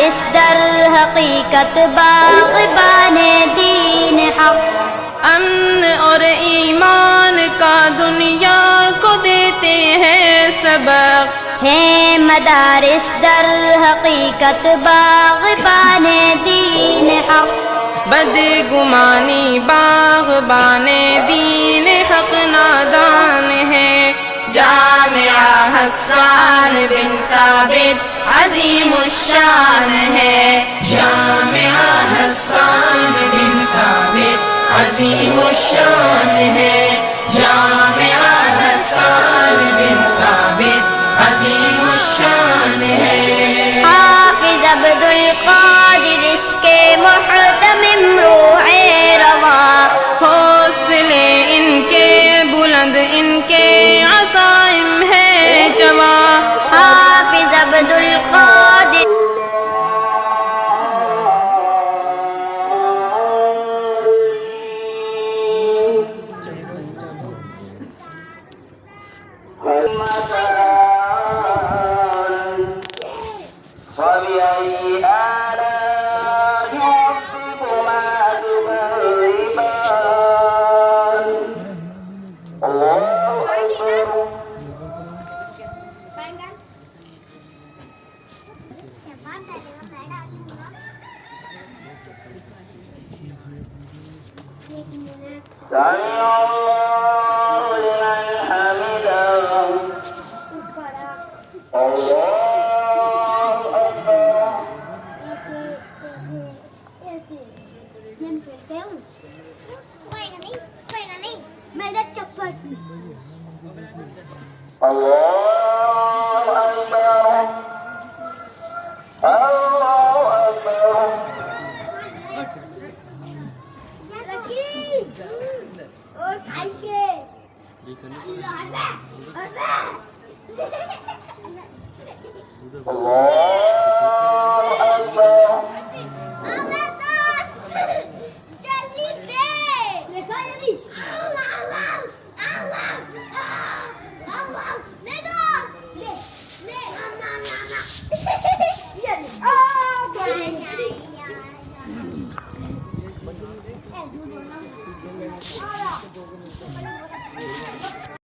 مدارس در حقیقت باغبان دین حق، امن اور ایمان کا دنیا کو دیتے ہیں سبق، ہے مدارس در حقیقت باغبان دین حق، بدگمانی باغبان دین حق نادان ہے، جامعہ حسان بن ثابت عظیم الشان ہے، جامعہ حسان بن ثابت عظیم الشان ہے، جامعہ حسان بن ثابت عظیم الشان ہے۔ حافظ عبد القادر اس کے محتمم روح رواں، حوصلے ان کے بلند، ان کے عزائم ہے جواں، حافظ عبد القادر فبأي آلاء ربكما تكذبان الله أكبر سمع الله لمن حمده الله أكبر الله أكبر الله أكبر الله